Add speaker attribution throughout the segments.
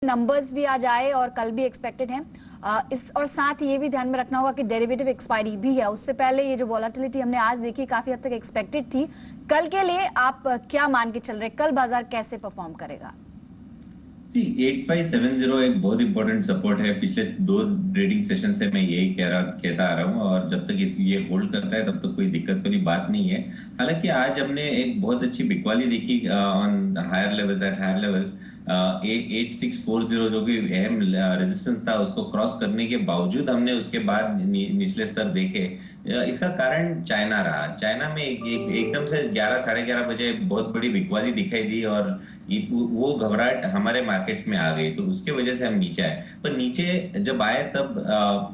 Speaker 1: Numbers भी आज आए और कल भी एक्सपेक्टेड हैं। इस और साथ ही ये भी ध्यान में रखना होगा कि डेरिवेटिव एक्सपायरी भी है। उससे पहले ये जो वॉलेटिलिटी हमने आज देखी काफी हद तक एक्सपेक्टेड थी। कल के लिए आप क्या मान के चल रहे हैं, कल बाजार कैसे परफॉर्म करेगा?
Speaker 2: 8570 एक बहुत इंपॉर्टेंट सपोर्ट है। पिछले दो ट्रेडिंग सेशन से मैं यही कहता आ रहा हूँ और जब तक ये होल्ड करता है तब तक कोई दिक्कत वाली बात नहीं है। हालांकि आज हमने एक बहुत अच्छी बिकवाली देखी on higher levels at higher levels. 8640 जो कि अहम रेजिस्टेंस था उसको क्रॉस करने के बावजूद हमने उसके बाद निचले स्तर देखे। इसका कारण चाइना रहा। चाइना में एकदम से 11 साढ़े 11 बजे बहुत बड़ी बिकवाली दिखाई दी और वो घबराहट हमारे मार्केट्स में आ गई, तो उसके वजह से हम नीचे आए। पर नीचे जब आए तब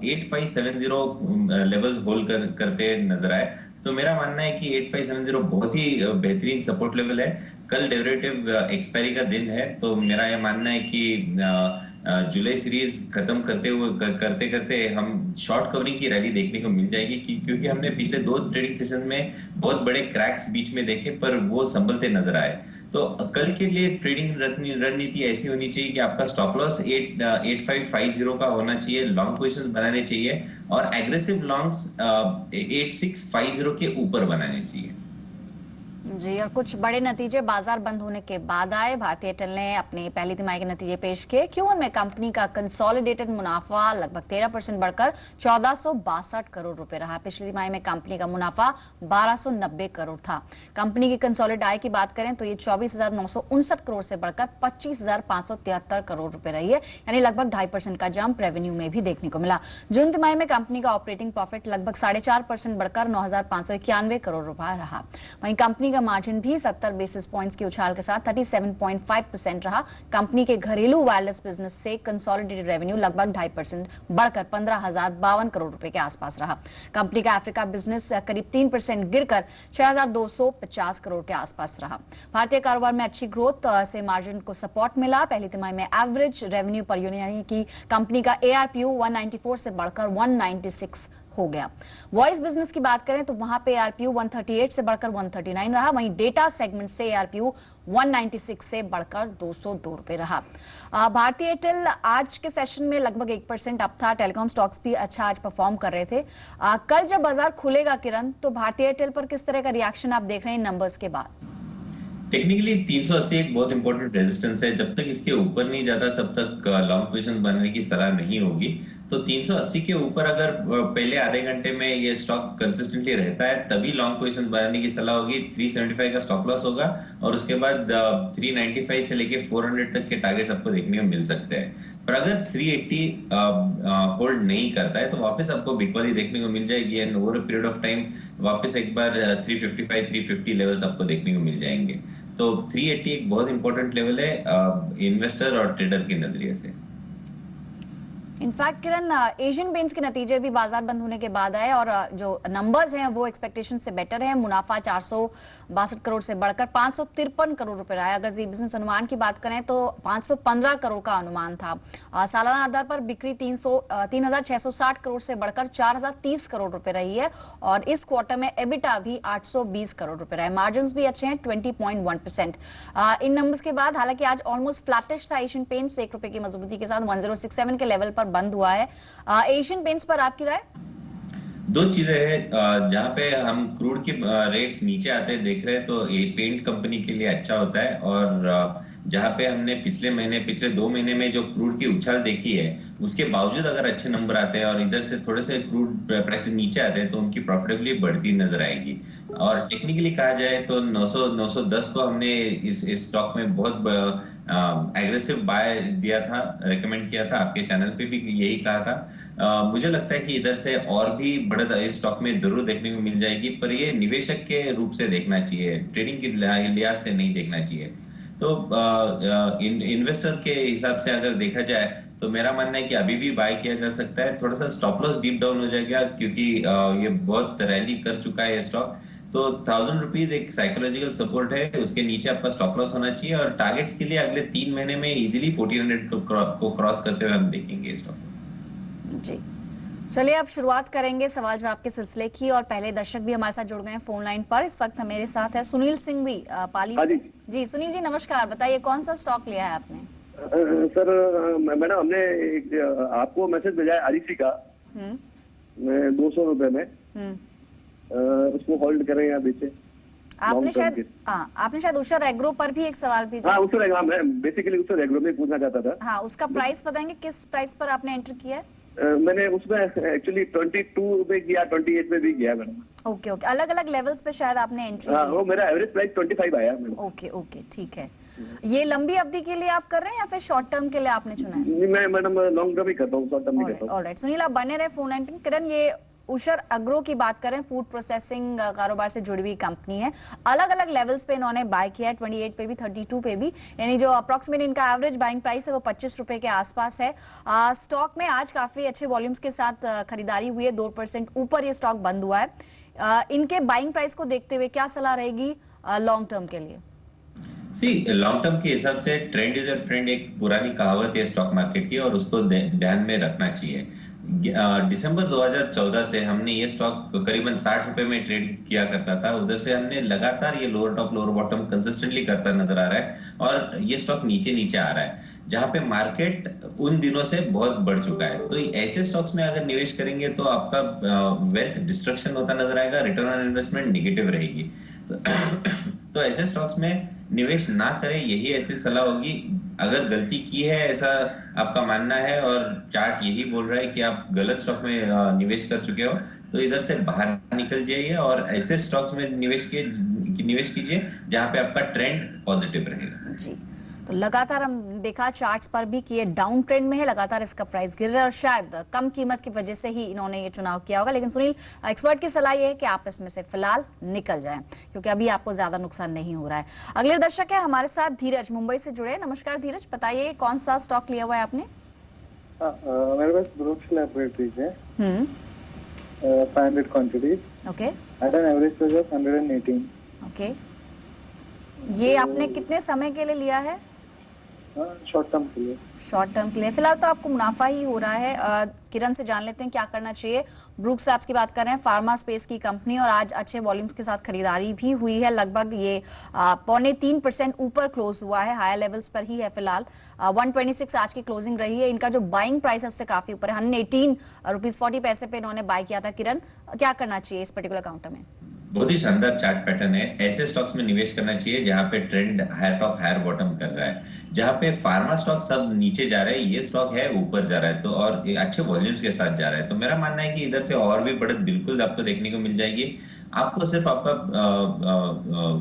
Speaker 2: 8570 लेवल्स होल्ड करते नजर आए। तो मेरा मानना है कि 8570 बहुत ही बेहतरीन सपोर्ट लेवल है। कल डेरिवेटिव एक्सपायरी का दिन है, तो मेरा यह मानना है कि जुलाई सीरीज खत्म करते करते हम शॉर्ट कवरिंग की रैली देखने को मिल जाएगी, क्योंकि हमने पिछले दो ट्रेडिंग सेशन में बहुत बड़े क्रैक्स बीच में देखे पर वो संभलते नजर आए। तो कल के लिए ट्रेडिंग रणनीति ऐसी होनी चाहिए कि आपका स्टॉप लॉस 8550 का होना चाहिए, लॉन्ग पोजीशंस बनाने चाहिए और एग्रेसिव लॉन्ग्स 8650 के ऊपर बनाने चाहिए।
Speaker 1: जी, और कुछ बड़े नतीजे बाजार बंद होने के बाद आए। भारतीय एयरटेल ने अपनी पहली तिमाही के नतीजे पेश किए। Q1 में कंपनी का कंसोलिडेटेड मुनाफा लगभग 13% बढ़कर 1462 करोड़ रुपए रहा। पिछली तिमाही में कंपनी का मुनाफा 1290 करोड़ था। कंपनी की कंसोलिडेटेड आय की बात करें तो ये 24,959 करोड़ से बढ़कर 25,573 करोड़ रुपए रही है, यानी लगभग 2.5% का जंप रेवेन्यू में भी देखने को मिला। जून तिमाही में कंपनी का ऑपरेटिंग प्रॉफिट लगभग 4.5% बढ़कर 9,591 करोड़ रुपए रहा। वहीं कंपनी का मार्जिन भी 70 बेसिस पॉइंट्स की उछाल के साथ 37.5% रहा। कंपनी के घरेलू वायरलेस बिजनेस से कंसोलिडेटेड रेवेन्यू लगभग 2.5% बढ़कर 15,052 करोड़ रुपए के आसपास रहा। कंपनी का अफ्रीका बिजनेस करीब 3% गिरकर 6,250 करोड़ के आसपास रहा। भारतीय कारोबार में अच्छी ग्रोथ से मार्जिन को सपोर्ट मिला। पहली तिमाही में एवरेज रेवेन्यू पर यूनिट यानी कि कंपनी का ARPU 194 से बढ़कर 196 हो गया। वॉइस बिजनेस की बात करें तो वहां पे ARPU 138 से बढ़कर 139 रहा। वहीं डेटा सेगमेंट से ARPU 196 से बढ़कर 202 रुपए रहा। भारतीय एयरटेल आज के सेशन में लगभग 1% अप था। टेलीकॉम स्टॉक्स भी अच्छा आज परफॉर्म कर रहे थे। कल जब बाजार खुलेगा किरण, तो भारतीय एयरटेल पर किस तरह का रिएक्शन आप देख रहे हैं नंबर्स के बाद?
Speaker 2: टेक्निकली 380 एक बहुत इंपॉर्टेंट रेजिस्टेंस है। जब तक इसके ऊपर नहीं जाता तब तक लॉन्ग पोजीशन बनने की सलाह नहीं होगी। तो 380 के ऊपर अगर पहले आधे घंटे में ये स्टॉक कंसिस्टेंटली रहता है तभी लॉन्ग पोजीशन बनाने की सलाह होगी। 375 का स्टॉप लॉस होगा और उसके बाद 395 से लेके 400 तक के टारगेट्स आपको देखने को मिल सकते हैं। पर अगर 380 होल्ड नहीं करता है तो वापस आपको बिकवाली देखने को मिल जाएगी and over a period of time वापस एक बार 355 350 लेवल्स आपको देखने को मिल जाएंगे। तो 380 एक बहुत इंपॉर्टेंट लेवल है इन्वेस्टर और ट्रेडर के नजरिए से।
Speaker 1: इनफैक्ट किरण, एशियन पेंट्स के नतीजे भी बाजार बंद होने के बाद आए और जो नंबर्स हैं वो एक्सपेक्टेशन से बेटर है। मुनाफा 462 करोड़ से बढ़कर 553 करोड़ रुपए रहा है। अगर जी बिजनेस अनुमान की बात करें तो 515 करोड़ का अनुमान था। सालाना आधार पर बिक्री 3,660 करोड़ से बढ़कर 4,030 करोड़ रुपए रही है और इस क्वार्टर में एबिटा भी 820 करोड़ रुपए रहे। मार्जिन भी अच्छे हैं 20.1%। इन नंबर्स के बाद हालांकि आज ऑलमोस्ट फ्लैटिश था एशियन पेंट्स, 1 रुपए की मजबूती के साथ 1067 के लेवल पर बंद हुआ है। एशियन पेंट्स पर आपकी राय?
Speaker 2: दो चीजें हैं। जहां पे हम क्रूड की रेट्स नीचे आते देख रहे हैं तो ये पेंट कंपनी के लिए अच्छा होता है। और जहां पे हमने पिछले 2 महीने में जो क्रूड की उछाल देखी है उसके बावजूद अगर अच्छे नंबर आते हैं और इधर से थोड़े से क्रूड प्राइसेस नीचे आते हैं तो उनकी प्रॉफिटेबिलिटी बढ़ती नजर आएगी। और टेक्निकली कहा जाए तो 910 को हमने इस स्टॉक में बहुत एग्रेसिव बाय दिया था, रेकमेंड किया था, आपके चैनल पे भी यही कहा था। मुझे लगता है कि इधर से और भी बढ़त इस स्टॉक में जरूर देखने को मिल जाएगी, पर ये निवेशक के रूप से देखना चाहिए, ट्रेडिंग के लिहाज से नहीं देखना चाहिए। तो इन्वेस्टर के हिसाब से अगर देखा जाए तो मेरा मानना है कि अभी भी बाय किया जा सकता है। थोड़ा सा स्टॉप लॉस डीप डाउन हो जाएगा क्योंकि ये बहुत रैली कर चुका है स्टॉक। तो 1,000 रुपीज एक साइकोलॉजिकल सपोर्ट है, उसके नीचे आपका स्टॉप लॉस होना चाहिए और टारगेट्स के लिए अगले 3 महीने में इजीली 1400 को क्रॉस करते हुए हम देखेंगे स्टॉक।
Speaker 1: जी, चलिए अब शुरुआत करेंगे सवाल जवाब के सिलसिले की और पहले दर्शक भी हमारे साथ जुड़ गए हैं फोन लाइन पर। इस वक्त मेरे साथ है सुनील सिंह भी पाली से। जी सुनील जी नमस्कार, बताइए कौन सा स्टॉक लिया है आपने?
Speaker 3: सर मैडम हमने आपको मैसेज भेजा है आरईसी का
Speaker 1: हम्म
Speaker 3: 200 रुपए में, उसको होल्ड करें या बेचें?
Speaker 1: आपने
Speaker 3: Long term
Speaker 1: शायद आपने शायद उषा एग्रो पर भी एक सवाल भेजा।
Speaker 3: हाँ उससे मैं बेसिकली उससे रेगुलर में पूछना चाहता था।
Speaker 1: हाँ, उसका प्राइस बताएंगे, किस प्राइस पर आपने एंटर किया है?
Speaker 3: मैंने उसमें एक्चुअली 22 पे किया, 28 पे भी किया मैडम।
Speaker 1: ओके ओके, अलग अलग लेवल्स पे शायद आपने एंट्री
Speaker 3: हाँ
Speaker 1: की
Speaker 3: वो
Speaker 1: है।
Speaker 3: मेरा एवरेज प्राइस 25 आया मैडम।
Speaker 1: ओके ओके, ठीक है। ये लंबी अवधि के लिए आप कर रहे हैं या फिर शॉर्ट टर्म के लिए आपने चुना है?
Speaker 3: नहीं मैं मैडम लॉन्ग टर्म ही करता हूँ, शॉर्ट टर्म नहीं करता हूँ।
Speaker 1: ऑलराइट, सुनील आप बने रहे फोन लाइन पे। किरण, ये उषर अग्रो की बात करें, फूड प्रोसेसिंग कारोबार से जुड़ी हुई कंपनी है। अलग अलग लेवल्स पे इन्होंने बाय किया है, 28 पे भी 32 पे भी, यानी जो अप्रोक्सीमेट इनका एवरेज बाइंग प्राइस है वो 25 रुपए के आसपास है। स्टॉक में आज काफी अच्छे वॉल्यूम्स के साथ खरीदारी हुई है, 2% ऊपर ये स्टॉक बंद हुआ है। इनके बाइंग प्राइस को देखते हुए क्या सलाह रहेगी लॉन्ग टर्म के लिए?
Speaker 2: लॉन्ग टर्म के हिसाब से ट्रेंड इज अ फ्रेंड एक पुरानी कहावत है स्टॉक मार्केट की, और उसको ध्यान में रखना चाहिए। दिसंबर 2014 से हमने ये स्टॉक करीबन 60 रुपए में ट्रेड किया करता था। उधर से हमने लगातार ये lower top lower bottom consistently करता नजर आ रहा है, और ये स्टॉक नीचे नीचे आ रहा है, जहां पे मार्केट उन दिनों से बहुत बढ़ चुका है। तो ऐसे स्टॉक्स में अगर निवेश करेंगे तो आपका वेल्थ डिस्ट्रक्शन होता नजर आएगा, रिटर्न ऑन इन्वेस्टमेंट निगेटिव रहेगी। तो, तो ऐसे स्टॉक्स में निवेश ना करें, यही ऐसी सलाह होगी। अगर गलती की है ऐसा आपका मानना है और चार्ट यही बोल रहा है कि आप गलत स्टॉक में निवेश कर चुके हो, तो इधर से बाहर निकल जाइए और ऐसे स्टॉक्स में निवेश कीजिए जहां पे आपका ट्रेंड पॉजिटिव रहेगा।
Speaker 1: जी, तो लगातार हम देखा चार्ट्स पर भी कि ये डाउन ट्रेंड में है, लगातार इसका प्राइस गिर रहा है और शायद कम कीमत की वजह से ही इन्होंने ये चुनाव किया होगा। लेकिन सुनील, एक्सपर्ट की सलाह ये है कि आप इसमें से फिलहाल निकल जाएं, क्योंकि अभी आपको ज्यादा नुकसान नहीं हो रहा है। अगले दर्शक है हमारे साथ धीरज, मुंबई से जुड़े। नमस्कार धीरज, बताइए कौन सा स्टॉक लिया हुआ है आपने?
Speaker 4: मेरे पास ब्रूक्स लैबोरेटरीज है, 500 quantities
Speaker 1: okay
Speaker 4: at an average price of 118।
Speaker 1: Okay, ये आपने कितने समय के लिए लिया है?
Speaker 4: शॉर्ट टर्म के लिए।
Speaker 1: शॉर्ट टर्म के लिए फिलहाल तो आपको मुनाफा ही हो रहा है। किरण से जान लेते हैं क्या करना चाहिए। ब्रूक्स लैब्स की बात कर रहे हैं, फार्मा स्पेस की कंपनी, और आज अच्छे वॉल्यूम्स के साथ खरीदारी भी हुई है। लगभग ये 2.25% ऊपर क्लोज हुआ है, हायर लेवल्स पर ही है फिलहाल। 126 आज की क्लोजिंग रही है। इनका जो बाइंग प्राइस है उससे काफी ऊपर है, 118 रुपीज 40 पैसे पे इन्होंने बाय किया था। किरण, क्या करना चाहिए इस पर्टिकुलर काउंटर में?
Speaker 2: बहुत ही शानदार चार्ट पैटर्न है। ऐसे स्टॉक्स में निवेश करना चाहिए जहां पे trend higher top higher bottom कर रहा है। जहां पे फार्मा स्टॉक सब नीचे जा रहे हैं, ये स्टॉक है ऊपर जा रहा है, तो और अच्छे वॉल्यूम्स के साथ जा रहा है। तो मेरा मानना है कि इधर से और भी बढ़त बिल्कुल आपको देखने को मिल जाएगी। आपको सिर्फ आपका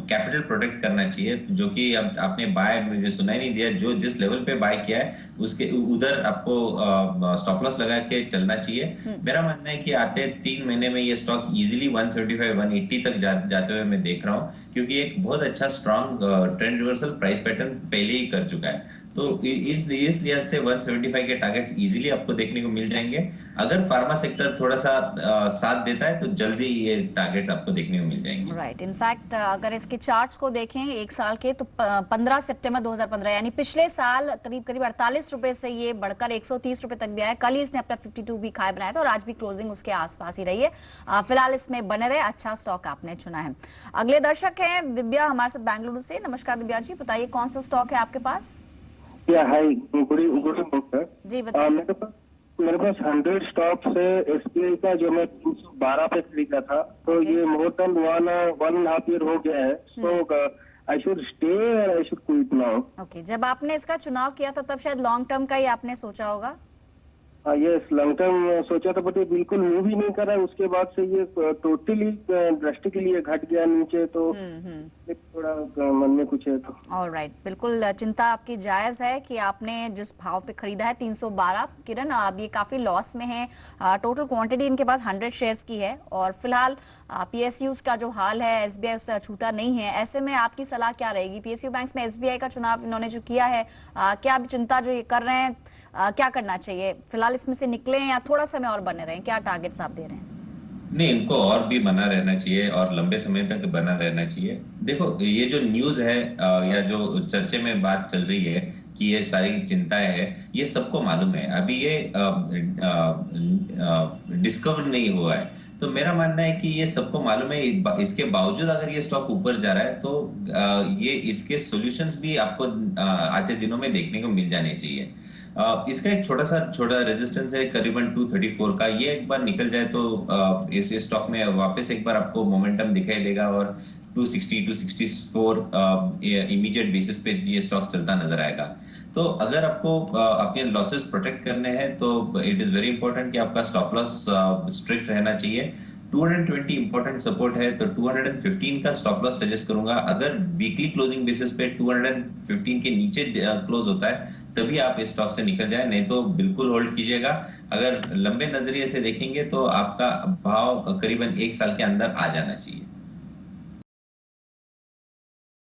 Speaker 2: कैपिटल प्रोटेक्ट करना चाहिए, जो कि आपने बाय, मुझे सुनाई नहीं दिया, जो जिस लेवल पे बाय किया है उसके उधर आपको स्टॉप लॉस लगा के चलना चाहिए। मेरा मानना है कि आते 3 महीने में ये स्टॉक इजीली 175 180 तक जाते हुए मैं देख रहा हूँ, क्योंकि एक बहुत अच्छा strong trend reversal price pattern पहले ही कर चुका है। तो इस लिहाज से 175 के टारगेट इजीली आपको देखने को मिल जाएंगे। अगर फार्मा सेक्टर थोड़ा सा साथ देता है तो जल्दी ये टारगेट्स आपको देखने को मिल जाएंगे।
Speaker 1: राइट, इनफैक्ट अगर इसके चार्ट्स को देखें एक साल के, तो 15 सितंबर 2015 यानी पिछले साल करीब करीब 48 रुपए से ये बढ़कर 130 रुपए तक भी आया। कल ही इसने अपना 52 भी खाए बनाया था और आज भी क्लोजिंग उसके आसपास ही रही है। फिलहाल इसमें बने रहे, अच्छा स्टॉक आपने चुना है। अगले दर्शक हैं दिव्या हमारे साथ बेंगलुरु से। नमस्कार दिव्या जी, बताइए कौन सा स्टॉक है आपके पास?
Speaker 4: हाय, गुड इवनिंग सर।
Speaker 1: जी बताइए।
Speaker 4: मेरे पास 100 स्टॉक्स है एसबीआई का, जो मैं 312 पे खरीदा था। तो
Speaker 1: Okay.
Speaker 4: ये मोर देन 1.5 ईयर हो गया है। सो आई शुड स्टे और I should quit now.
Speaker 1: Okay, जब आपने इसका चुनाव किया था तब शायद लॉन्ग टर्म का ही आपने सोचा होगा।
Speaker 4: ये लॉन्ग टर्म सोचा था, बट ये बिल्कुल मूव ही नहीं कर रहा है। उसके बाद से ये टोटली ड्रास्टिकली घट गया नीचे। तो थोड़ा मन में कुछ है। तो
Speaker 1: ऑलराइट, बिल्कुल चिंता आपकी जायज है कि आपने जिस भाव पे खरीदा है 312। किरण, अब ये काफी लॉस में है। टोटल क्वांटिटी इनके पास 100 शेयर्स की है और फिलहाल पीएसयूज का जो हाल है एसबीआई उससे अछूता नहीं है। ऐसे में आपकी सलाह क्या रहेगी? पीएसयू बैंक्स में एसबीआई का चुनाव इन्होंने जो किया है, क्या अभी चिंता जो ये कर रहे हैं, क्या करना चाहिए? फिलहाल इसमें से निकले या थोड़ा समय और बने रहें? क्या टारगेट्स आप दे रहे हैं?
Speaker 2: नहीं, इनको और भी बना रहना चाहिए और लंबे समय तक बना रहना चाहिए। देखो, ये जो न्यूज है या जो चर्चे में बात चल रही है कि ये सारी चिंताएं है, ये सबको मालूम है। अभी ये डिस्कवर नहीं हुआ है। तो मेरा मानना है कि ये सबको मालूम है, इसके बावजूद अगर ये स्टॉक ऊपर जा रहा है तो ये इसके सॉल्यूशंस भी आपको आते दिनों में देखने को मिल जाने चाहिए। इसका एक छोटा रेजिस्टेंस है करीबन 234 का, ये एक बार निकल जाए तो इस स्टॉक में वापस एक बार आपको मोमेंटम दिखाई देगा और 260 264 इमीडिएट बेसिस पे ये स्टॉक चलता नजर आएगा। तो अगर आपको अपने लॉसेस प्रोटेक्ट करने हैं तो इट इज वेरी इंपॉर्टेंट कि आपका स्टॉप लॉस स्ट्रिक्ट रहना चाहिए। 220 इंपॉर्टेंट सपोर्ट है, तो 215 का स्टॉप लॉस सजेस्ट करूंगा। अगर वीकली क्लोजिंग बेसिस पे 215 के नीचे क्लोज होता है तभी आप इस स्टॉक से निकल जाए, नहीं तो बिल्कुल होल्ड कीजिएगा। अगर लंबे नजरिए से देखेंगे तो आपका भाव करीबन 1 साल के अंदर आ जाना चाहिए।